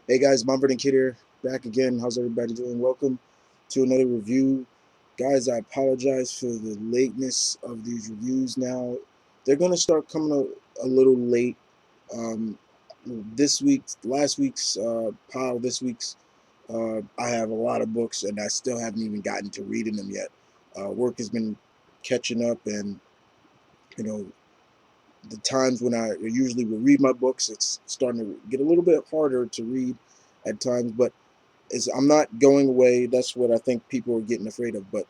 Hey guys, Mumford and Kid here, back again. How's everybody doing? Welcome to another review. Guys, I apologize for the lateness of these reviews now. They're going to start coming a little late. Um, last week's pile, this week's, I have a lot of books and I still haven't even gotten to reading them yet. Work has been catching up, and you know, the times when I usually will read my books, it's starting to get a little bit harder to read at times, but I'm not going away. That's what I think people are getting afraid of. But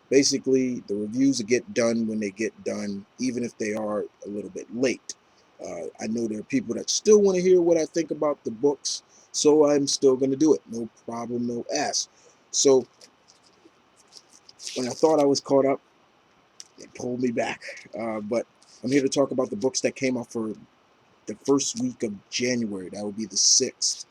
basically, the reviews get done when they get done, even if they are a little bit late. I know there are people that still want to hear what I think about the books, so I'm still going to do it. No problem, no ass. So when I thought I was caught up, they pulled me back. But I'm here to talk about the books that came out for the first week of January. That would be the 6th.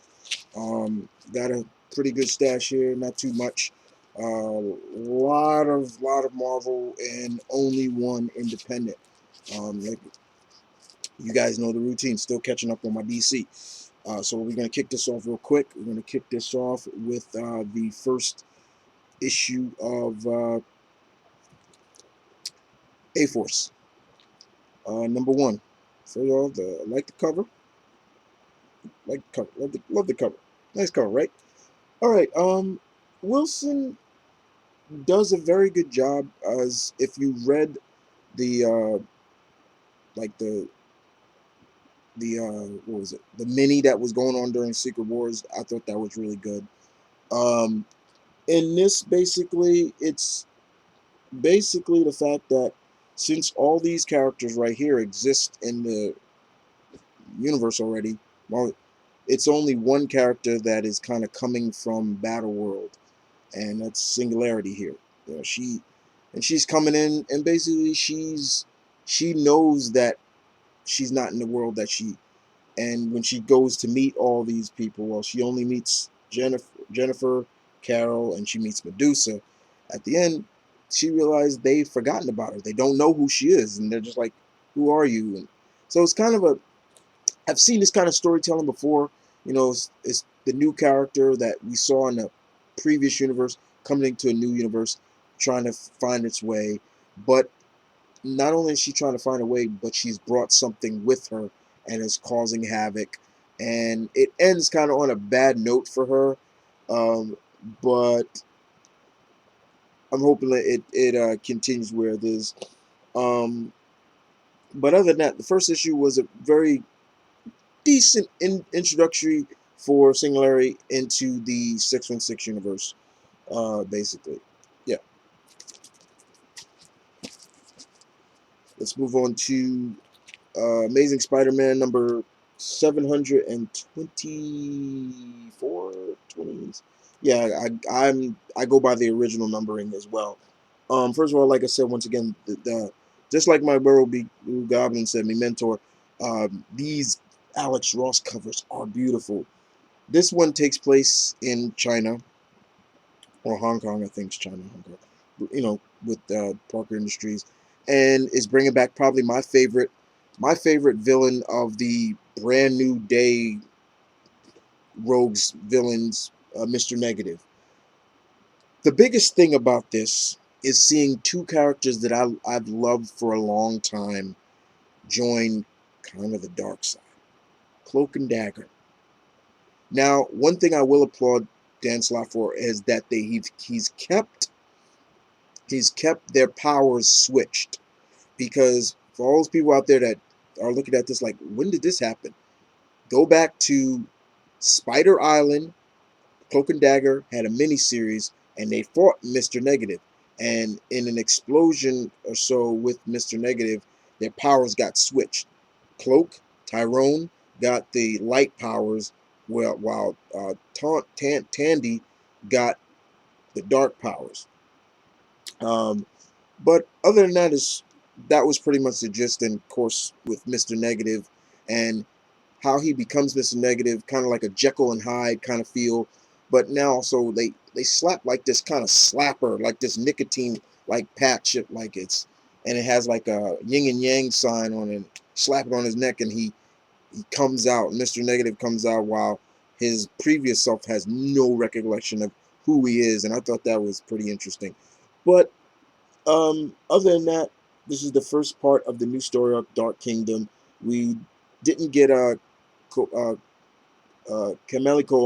Got a pretty good stash here, not too much. Lot of Marvel and only one independent. Like you guys know the routine. Still catching up on my DC. So we're gonna kick this off real quick. We're gonna kick this off with the first issue of A Force, number one. So y'all, like the cover, like the cover, love the cover. Nice cover, right? All right. Wilson does a very good job, as if you read the like the what was it, the mini that was going on during Secret Wars. I thought that was really good. um in this, basically, it's basically the fact that since all these characters right here exist in the universe already, well, it's only one character that is kind of coming from Battle World, and that's Singularity here. She's coming in, and basically she knows that she's not in the world that she. And when she goes to meet all these people, well, she only meets Jennifer, Carol, and she meets Medusa. At the end, she realized they've forgotten about her. They don't know who she is, and they're just like, "Who are you?" And so it's kind of a. I've seen this kind of storytelling before. It's the new character that we saw in the previous universe coming into a new universe, trying to find its way. But not only is she trying to find a way, but she's brought something with her and is causing havoc. And it ends kind of on a bad note for her, but I'm hoping that it continues where it is. Um, but other than that, the first issue was a very decent introductory for Singularity into the 616 universe, basically. Yeah, let's move on to Amazing Spider-Man number 724, 20. Yeah, I go by the original numbering as well. First of all, like I said, once again, the just like my Burrow Blue Goblin said, me mentor, these Alex Ross covers are beautiful. This one takes place in China or Hong Kong, I think it's China, Hong Kong. With Parker Industries, and is bringing back probably my favorite villain of the brand new day rogues villains, Mr. Negative. The biggest thing about this is seeing two characters that I've loved for a long time join kind of the dark side, Cloak and Dagger. Now, one thing I will applaud Dan Slott for is that he's kept their powers switched, because for all those people out there that are looking at this like, when did this happen? Go back to Spider Island. Cloak and Dagger had a mini series, and they fought Mr. Negative. And in an explosion or so with Mr. Negative, their powers got switched. Cloak, Tyrone, got the light powers, while Tandy got the dark powers. Um, but other than that, that was pretty much the gist. And of course, with Mr. Negative and how he becomes Mr. Negative, kind of like a Jekyll and Hyde kind of feel. But now also they slap like this kind of slapper, like this nicotine like patch it, like and it has like a yin and yang sign on it. Slap it on his neck, and he comes out. Mr. Negative comes out while his previous self has no recollection of who he is, and I thought that was pretty interesting. But other than that, this is the first part of the new story of Dark Kingdom. We didn't get a Kameliko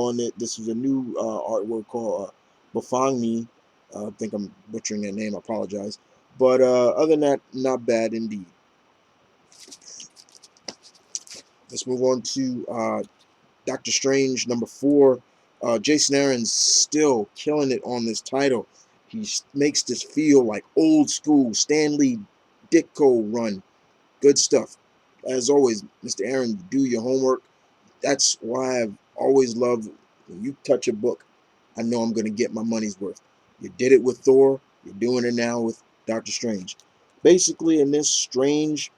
on it. This was a new artwork called Bafangni. I think I'm butchering that name. I apologize. But other than that, not bad indeed. Let's move on to Doctor Strange #4. Jason Aaron's still killing it on this title. He makes this feel like old school Stan Lee Ditko run. Good stuff. As always, Mr. Aaron, do your homework. That's why I've always loved when you touch a book, I know I'm going to get my money's worth. You did it with Thor. You're doing it now with Doctor Strange. Basically, in this, Strange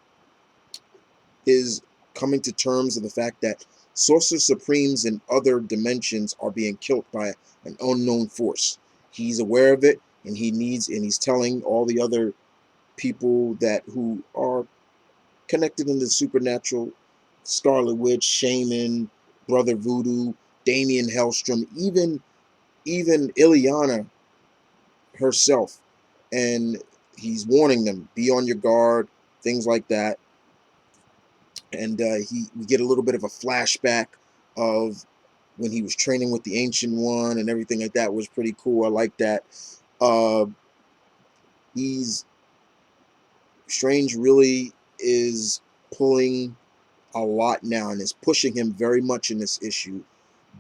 is coming to terms with the fact that Sorcerer Supremes in other dimensions are being killed by an unknown force. He's aware of it, and he's telling all the other people that who are connected in the supernatural, Scarlet Witch, Shaman, Brother Voodoo, Damien Hellstrom, even Ileana herself, and he's warning them, be on your guard, things like that. And we get a little bit of a flashback of when he was training with the Ancient One and everything like that was pretty cool. I like that. Uh, he's Strange really is pulling a lot now and is pushing him very much in this issue.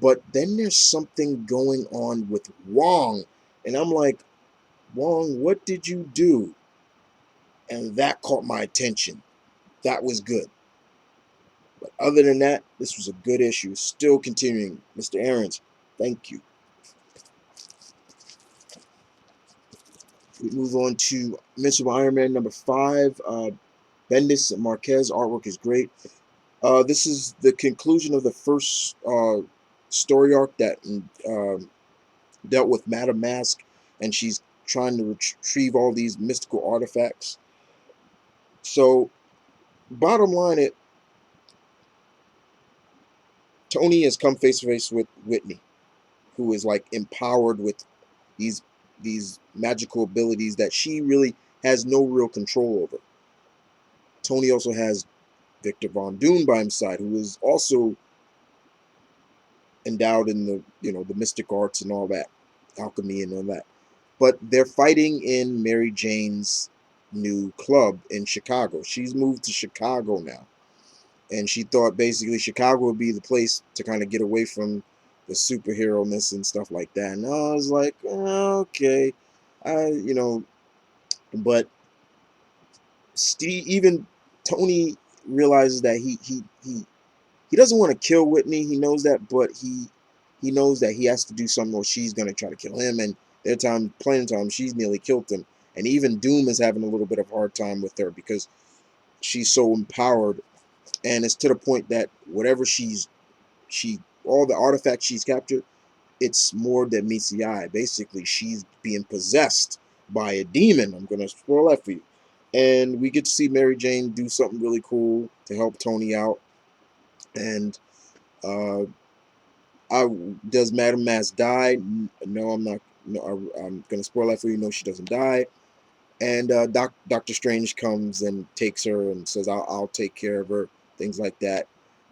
But then there's something going on with Wong, and I'm like, Wong, what did you do? And that caught my attention. That was good. But other than that, this was a good issue. Still continuing. Mr. Aarons, thank you. We move on to Invincible Iron Man #5. Bendis and Marquez artwork is great. This is the conclusion of the first story arc that dealt with Madame Mask, and she's trying to retrieve all these mystical artifacts. So, bottom line, Tony has come face to face with Whitney, who is like empowered with these magical abilities that she really has no real control over. Tony also has Victor Von Doom by his side, who is also endowed in the mystic arts and all that, alchemy and all that. But they're fighting in Mary Jane's new club in Chicago. She's moved to Chicago now, and she thought basically Chicago would be the place to kind of get away from the superhero-ness and stuff like that. And I was like, okay, but Steve, even Tony realizes that he doesn't want to kill Whitney. He knows that, but he knows that he has to do something or she's gonna try to kill him. And plenty of time, she's nearly killed him. And even Doom is having a little bit of a hard time with her because she's so empowered, and it's to the point that whatever all the artifacts she's captured, it's more than meets the eye. Basically, she's being possessed by a demon. I'm gonna spoil that for you. And we get to see Mary Jane do something really cool to help Tony out. And uh, does Madame Mask die? No, I'm not. No, I'm gonna spoil that for you. No, she doesn't die. And Doctor Strange comes and takes her and says, "I'll take care of her." Things like that.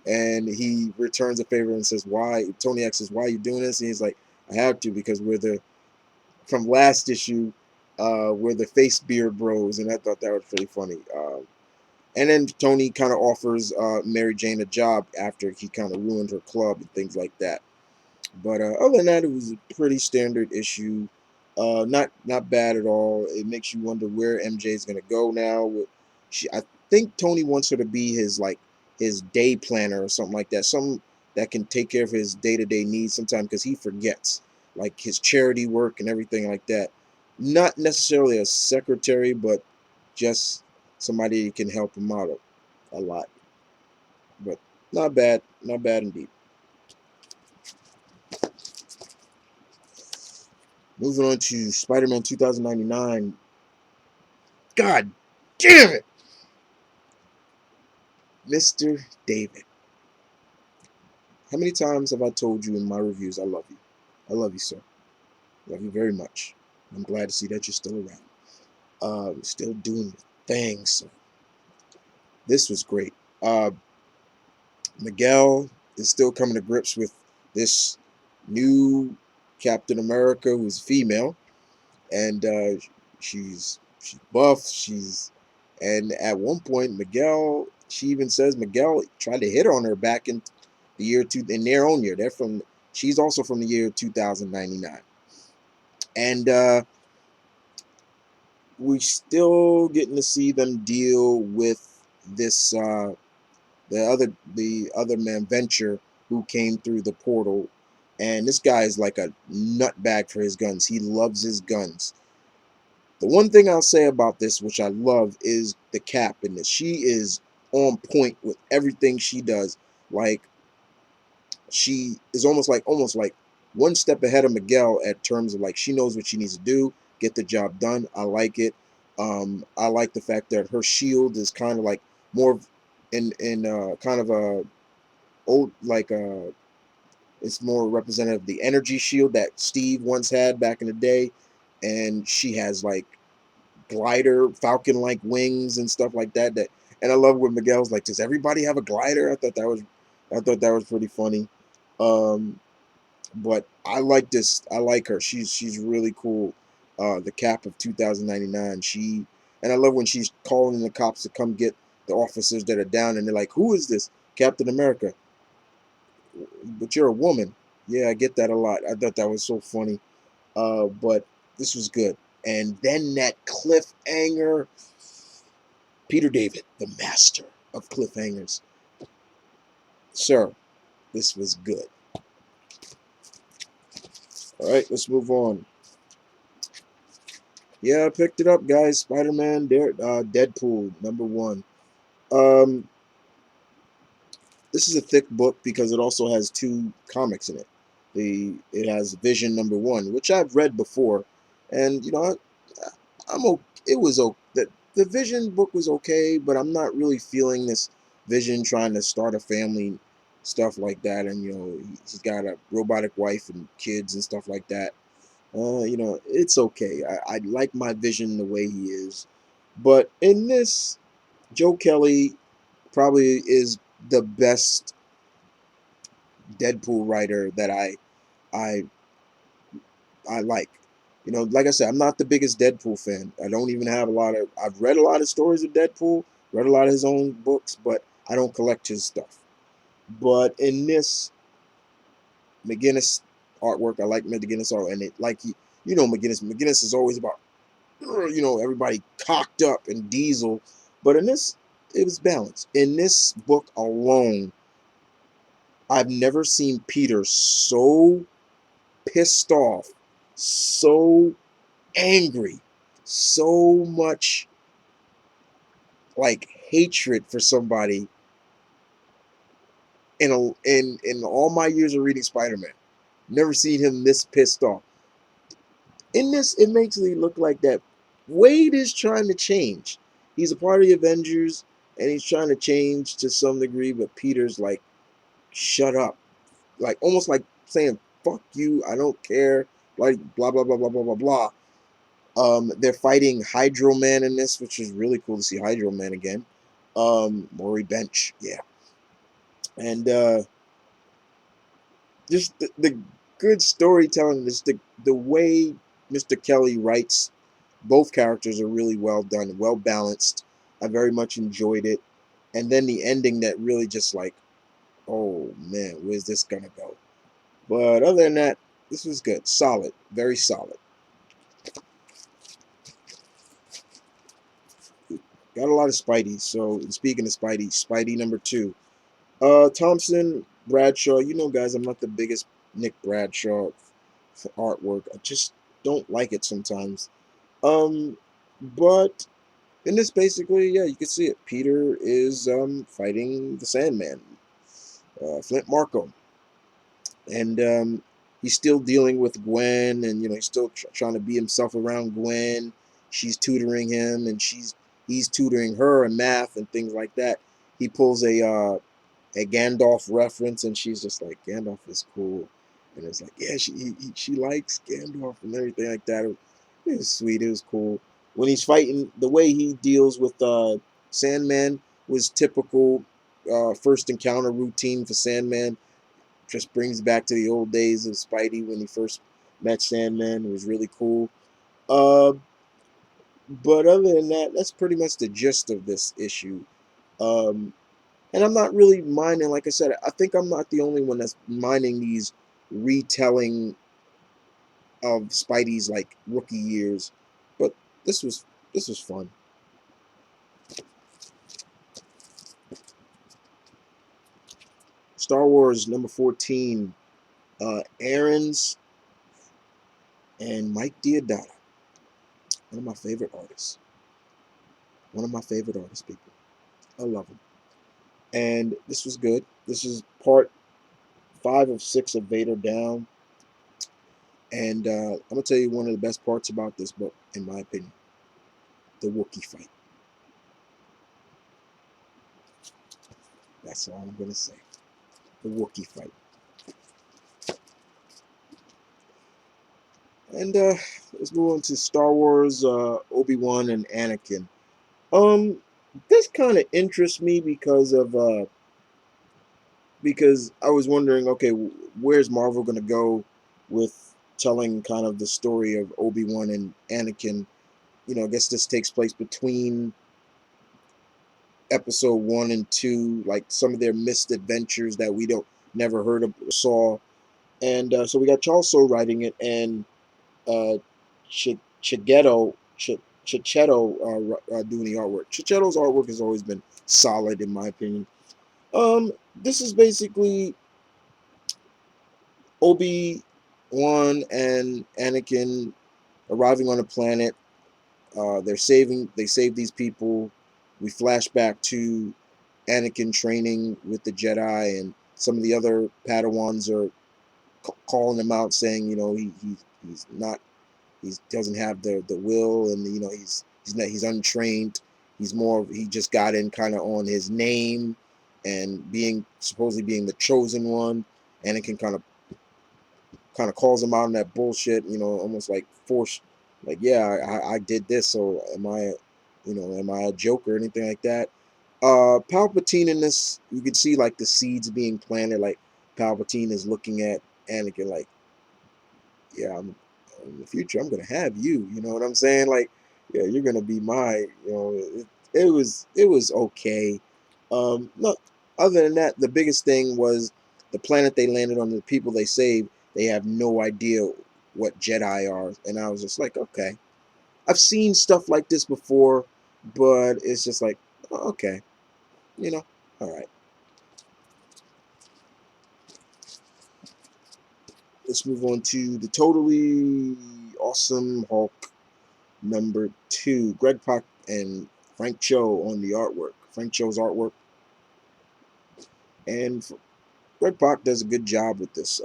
And he returns a favor and says, "Why?" Tony X says, "Why are you doing this?" And he's like, "I have to because from last issue, we're the face beard bros," and I thought that was pretty funny. And then Tony kind of offers Mary Jane a job after he kind of ruined her club and things like that. But other than that, it was a pretty standard issue. Not bad at all. It makes you wonder where MJ is gonna go now. I think Tony wants her to be his day planner or something like that. Something that can take care of his day-to-day needs sometimes because he forgets, like his charity work and everything like that. Not necessarily a secretary, but just somebody who can help him out a lot. But not bad indeed. Moving on to Spider-Man 2099. God damn it! Mr. David. How many times have I told you in my reviews I love you? I love you, sir. Love you very much. I'm glad to see that you're still around. Still doing your thing, sir. This was great. Miguel is still coming to grips with this new Captain America who's female, and she's buff. And at one point, she even says Miguel tried to hit on her back in the year in their own year. She's also from the year 2099, and we're still getting to see them deal with this the other man Venture who came through the portal, and this guy is like a nutbag for his guns. He loves his guns. The one thing I'll say about this, which I love, is the Cap in this. She is on point with everything she does. Like, she is almost like one step ahead of Miguel at terms of, like, she knows what she needs to do, get the job done. I like it. I like the fact that her shield is kind of like more in kind of a old, like, it's more representative of the energy shield that Steve once had back in the day, and she has like glider falcon-like wings and stuff like that. And I love when Miguel's like, "Does everybody have a glider?" I thought that was pretty funny. Um, but I like this. I like her. She's really cool. The Cap of 2099. And I love when she's calling the cops to come get the officers that are down, and they're like, "Who is this? Captain America? But you're a woman." Yeah, I get that a lot. I thought that was so funny. But this was good. And then that cliffhanger. Peter David, the master of cliffhangers. Sir, this was good. All right, let's move on. Yeah, I picked it up, guys. Spider-Man, Deadpool, #1. Um, this is a thick book because it also has 2 comics in it. It has Vision #1, which I've read before, and I'm okay. It was okay. The Vision book was okay, but I'm not really feeling this Vision trying to start a family, stuff like that. And he's got a robotic wife and kids and stuff like that. It's okay. I like my Vision the way he is, but in this, Joe Kelly probably is the best Deadpool writer that I I like. Like I said, I'm not the biggest Deadpool fan. I don't even have a lot of. I've read a lot of stories of Deadpool, read a lot of his own books, but I don't collect his stuff. But in this McGinnis artwork, I like McGinnis art, and it like McGinnis. McGinnis is always about everybody cocked up and diesel, but in this it was balanced. In this book alone, I've never seen Peter so pissed off, so angry, so much like hatred for somebody in all my years of reading Spider-Man. Never seen him this pissed off. In this, it makes me look like that Wade is trying to change. He's a part of the Avengers and he's trying to change to some degree, but Peter's like, shut up. Like almost like saying, fuck you, I don't care, like blah blah blah blah blah blah blah. They're fighting Hydro Man in this, which is really cool to see Hydro Man again. Maury Bench, yeah. And just the good storytelling, just the way Mr. Kelly writes both characters are really well done, well balanced. I very much enjoyed it. And then the ending that really just like, oh man, where's this gonna go? But other than that, this was good. Solid. Very solid. Got a lot of Spidey. So speaking of Spidey #2. Thompson, Bradshaw, guys, I'm not the biggest Nick Bradshaw artwork. I just don't like it sometimes. But in this, basically, yeah, you can see it. Peter is fighting the Sandman, Flint Marko, and he's still dealing with Gwen, and he's still trying to be himself around Gwen. She's tutoring him, and he's tutoring her in math and things like that. He pulls a a Gandalf reference, and she's just like, Gandalf is cool, and it's like, yeah, she likes Gandalf and everything like that. It was sweet. It was cool. When he's fighting, the way he deals with Sandman was typical first encounter routine for Sandman. Just brings back to the old days of Spidey when he first met Sandman. It was really cool. Uh, but other than that, that's pretty much the gist of this issue. Um, and I'm not really minding. Like I said, I think I'm not the only one that's minding these retelling of Spidey's like rookie years. But this was this was fun. Star Wars number 14, Aaron's and Mike Diodato, one of my favorite artists. One of my favorite artists, people. I love him. And this was good. This is part 5 of 6 of Vader Down. And I'm going to tell you one of the best parts about this book, in my opinion, the Wookiee fight. That's all I'm going to say. The Wookiee fight. And let's move on to Star Wars Obi-Wan and Anakin. This kind of interests me because I was wondering, okay, where's Marvel going to go with telling kind of the story of Obi-Wan and Anakin? You know, I guess this takes place between episode 1 and 2, like some of their missed adventures that we don't never heard of or saw. And so we got Chalso writing it, and Chichetto doing the artwork. Chichetto's artwork has always been solid, in my opinion. This is basically Obi-Wan and Anakin arriving on a planet. They save these people. We flash back to Anakin training with the Jedi, and some of the other Padawans are calling him out, saying, you know, he's not, he doesn't have the will, and you know, he's untrained. He just got in kind of on his name, and supposedly being the chosen one. Anakin kind of calls him out on that bullshit, you know, almost like force, like, yeah, I did this, so am I a joke or anything like that? Palpatine in this, you can see like the seeds being planted, like Palpatine is looking at Anakin like, yeah, in the future, I'm gonna have you. You know what I'm saying? Like, yeah, you're gonna be my. You know, it was okay. No, other than that, the biggest thing was the planet they landed on, the people they saved. They have no idea what Jedi are, and I was just like, okay, I've seen stuff like this before, but it's just like, oh, okay, you know, all right. Let's move on to the totally awesome Hulk number 2. Greg Pak and Frank Cho on the artwork. Frank Cho's artwork, and Greg Pak does a good job with this.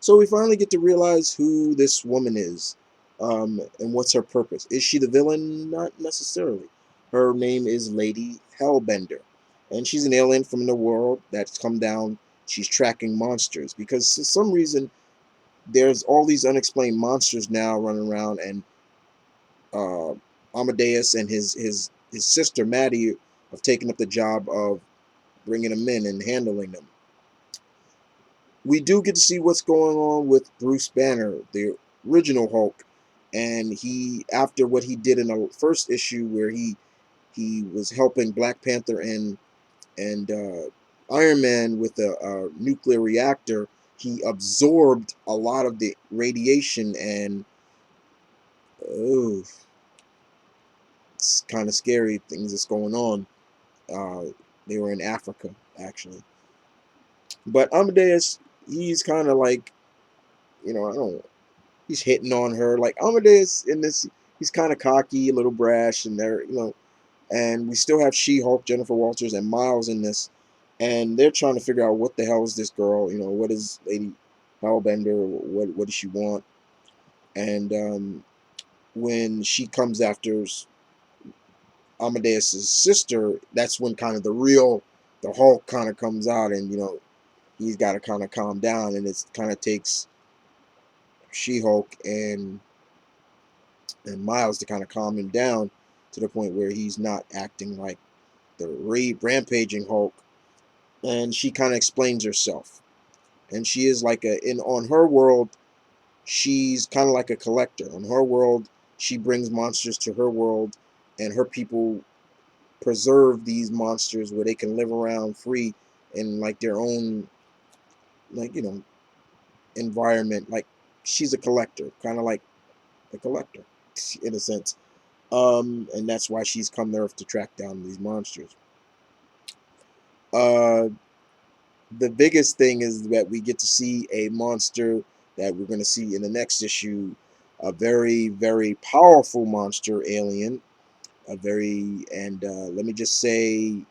So we finally get to realize who this woman is, and what's her purpose. Is she the villain? Not necessarily. Her name is Lady Hellbender, and she's an alien from the world that's come down. She's tracking monsters because for some reason there's all these unexplained monsters now running around, and uh, Amadeus and his sister Maddie have taken up the job of bringing them in and handling them. We do get to see what's going on with Bruce Banner, the original Hulk, and he, after what he did in the first issue where he was helping Black Panther and Iron Man with a nuclear reactor. He absorbed a lot of the radiation, and oh, it's kind of scary things that's going on. They were in Africa, actually. But Amadeus, he's kind of like, I don't. He's hitting on her. Like Amadeus in this, he's kind of cocky, a little brash, and and we still have She-Hulk, Jennifer Walters, and Miles in this, and they're trying to figure out what the hell is this girl. What is Lady Hellbender? What does she want? And when she comes after Amadeus's sister, that's when kind of the real the Hulk kind of comes out, and he's got to kind of calm down, and it kind of takes She-Hulk and Miles to kind of calm him down to the point where he's not acting like the rampaging Hulk. And she kind of explains herself, and she is like on her world, she's kind of like a collector. On her world, she brings monsters to her world, and her people preserve these monsters where they can live around free in like their own, like, environment. Like, she's a collector, kind of like a collector in a sense. And that's why she's come to Earth to track down these monsters. Uh, the biggest thing is that we get to see a monster that we're going to see in the next issue, a very, very powerful monster alien. Let me just say,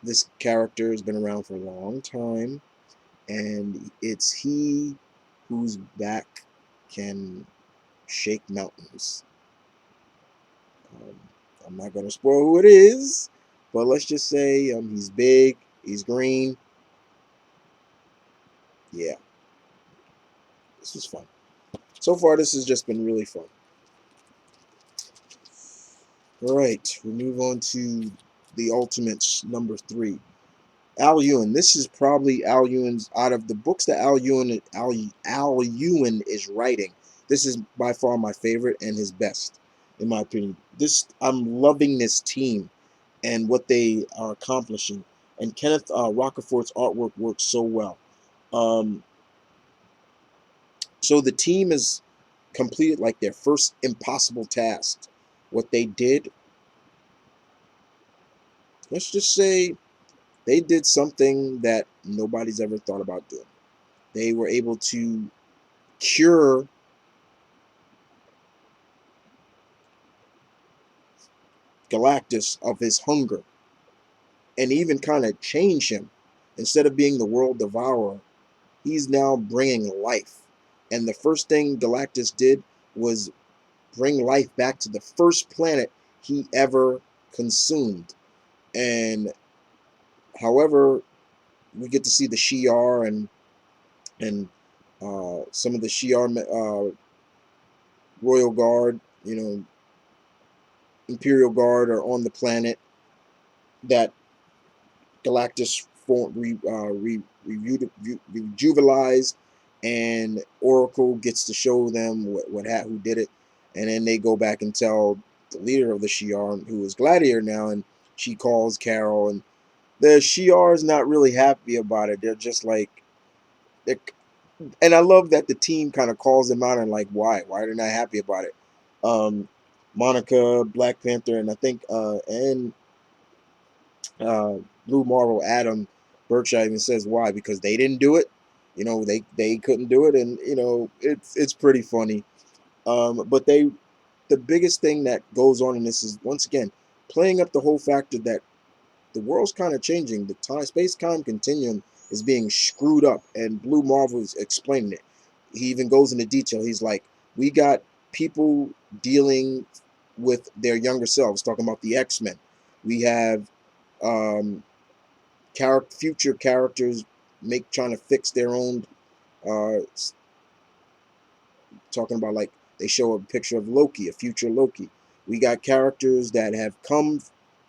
this character has been around for a long time, and it's he whose back can shake mountains. Um, I'm not going to spoil who it is, but let's just say he's big, he's green. Yeah, this was fun. So far, this has just been really fun. All right, we move on to the Ultimates number 3. Al Ewing. This is probably Al Ewing's, out of the books that Al Ewing is writing, this is by far my favorite and his best, in my opinion. I'm loving this team and what they are accomplishing. And Kenneth Rocafort's artwork works so well. Um, so the team has completed like their first impossible task. What they did, let's just say, they did something that nobody's ever thought about doing. They were able to cure Galactus of his hunger and even kind of change him. Instead of being the world devourer, he's now bringing life. And the first thing Galactus did was bring life back to the first planet he ever consumed. And however, we get to see the Shi'ar and some of the Shi'ar Royal Guard, Imperial Guard, are on the planet that Galactus rejuvenalized, and Oracle gets to show them who did it, and then they go back and tell the leader of the Shi'ar, who is Gladiator now, and she calls Carol, and the Shi'ar is not really happy about it. They're just like, and I love that the team kind of calls them out and like, why are they not happy about it? Monica, Black Panther, and I think and Blue Marvel, Adam Berkshire even says why, because they didn't do it. They couldn't do it, and it's pretty funny. But the biggest thing that goes on in this is, once again, playing up the whole factor that the world's kind of changing. The space-time continuum is being screwed up, and Blue Marvel is explaining it. He even goes into detail. He's like, we got people dealing with their younger selves, talking about the X-Men. We have um, future characters trying to fix their own. Uh, Talking about, like, they show a picture of Loki, a future Loki. We got characters that have come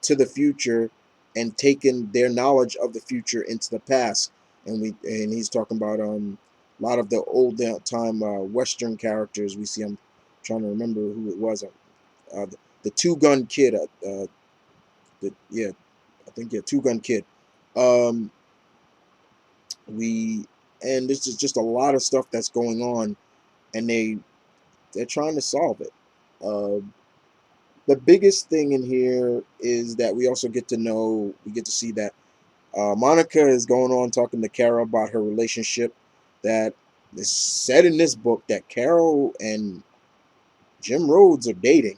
to the future and taken their knowledge of the future into the past, and he's talking about a lot of the old time Western characters we see. I'm trying to remember who it was. The Two Gun Kid. Yeah, I think, yeah, Two Gun Kid. Um, we and this is just a lot of stuff that's going on, and they're trying to solve it. Uh, the biggest thing in here is that we get to see that Monica is going on talking to Carol about her relationship. That is said in this book that Carol and Jim Rhodes are dating.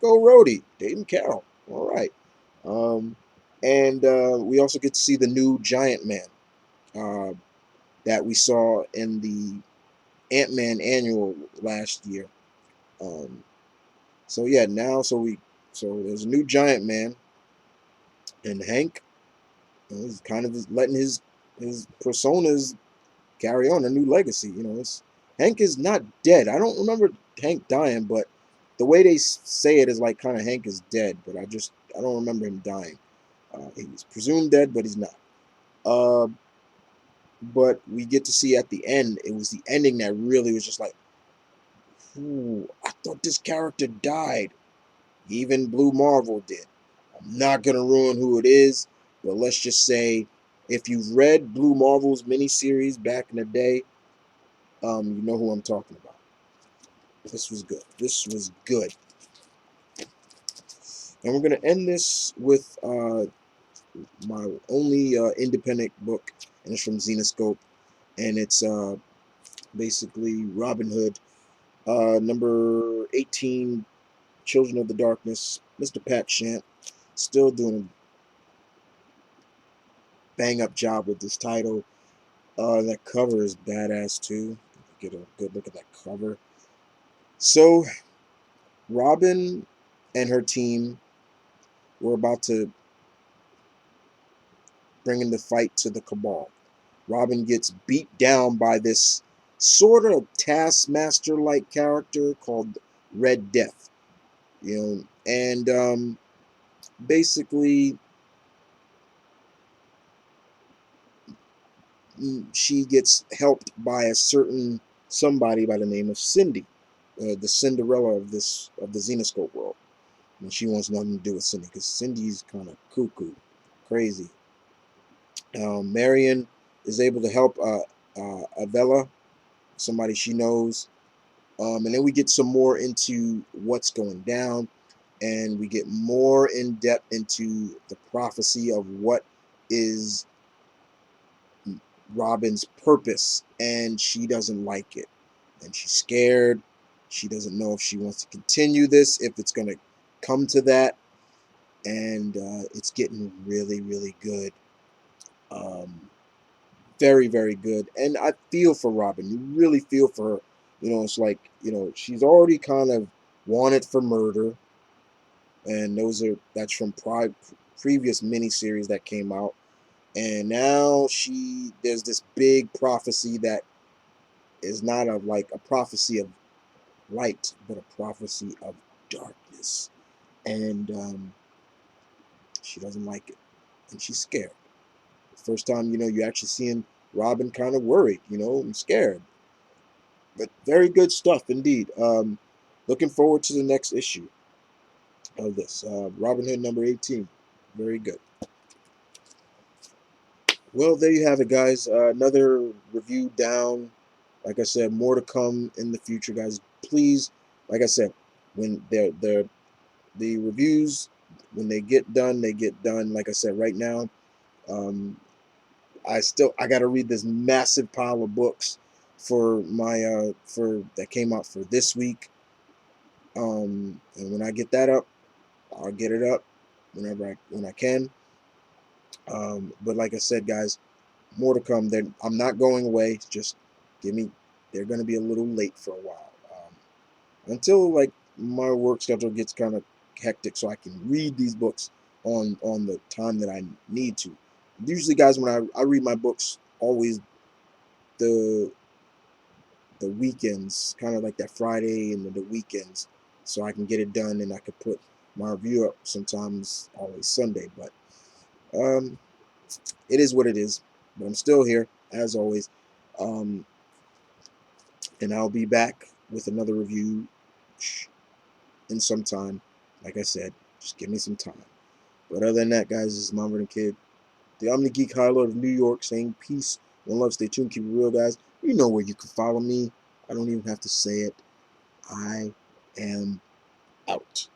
Go Rhodey, dating Carol. All right. Um, and we also get to see the new Giant Man uh, that we saw in the Ant-Man annual last year. Um, so yeah, so there's a new Giant Man, And Hank, he's kind of letting his personas carry on a new legacy. It's Hank is not dead. I don't remember Hank dying, but the way they say it is like kind of Hank is dead, but I don't remember him dying. He's presumed dead, but he's not. Uh, but we get to see at the end, it was the ending that really was just like, ooh, I thought this character died. Even Blue Marvel did. I'm not gonna ruin who it is, but let's just say if you've read Blue Marvel's miniseries back in the day, you know who I'm talking about. This was good. This was good. And we're gonna end this with my only independent book, and it's from Zenescope, and it's basically Robyn Hood, number 18, Children of the Darkness. Mr. Pat Shamp still doing a bang up job with this title. That cover is badass too. Get a good look at that cover. So Robyn and her team were about to bring in the fight to the Cabal. Robyn gets beat down by this sort of Taskmaster-like character called Red Death. And basically she gets helped by a certain somebody by the name of Cindy, the Cinderella of the Zenescope world. And she wants nothing to do with Cindy because Cindy's kind of cuckoo, crazy. Marion is able to help Avella, somebody she knows. And then we get some more into what's going down, and we get more in depth into the prophecy of what is Robyn's purpose, and she doesn't like it, and she's scared. She doesn't know if she wants to continue this, if it's going to come to that, and it's getting really, really good. Very, very good. And I feel for Robyn. You really feel for her. It's like, she's already kind of wanted for murder, and that's from previous miniseries that came out. And now there's this big prophecy that is not like a prophecy of light, but a prophecy of darkness. And she doesn't like it, and she's scared. First time, you actually seeing Robyn kind of worried, and scared. But very good stuff indeed. Looking forward to the next issue of this. Robyn Hood number 18. Very good. Well, there you have it, guys. Another review down. Like I said, more to come in the future, guys. Please, like I said, when the reviews, when they get done, they get done. Like I said, right now, um, I got to read this massive pile of books for my for that came out for this week. And when I get that up, I'll get it up when I can. But like I said, guys, more to come. I'm not going away. Just give me. They're going to be a little late for a while until like my work schedule gets kind of hectic, so I can read these books on the time that I need to. Usually, guys, when I read my books, always the weekends, kind of like that Friday and the weekends, so I can get it done and I could put my review up sometimes always Sunday. But it is what it is. But I'm still here as always, and I'll be back with another review in some time. Like I said, just give me some time. But other than that, guys, this is Mom and Kid, the Omni Geek High Lord of New York, saying peace and love. Stay tuned, keep it real, guys. You know where you can follow me. I don't even have to say it. I am out.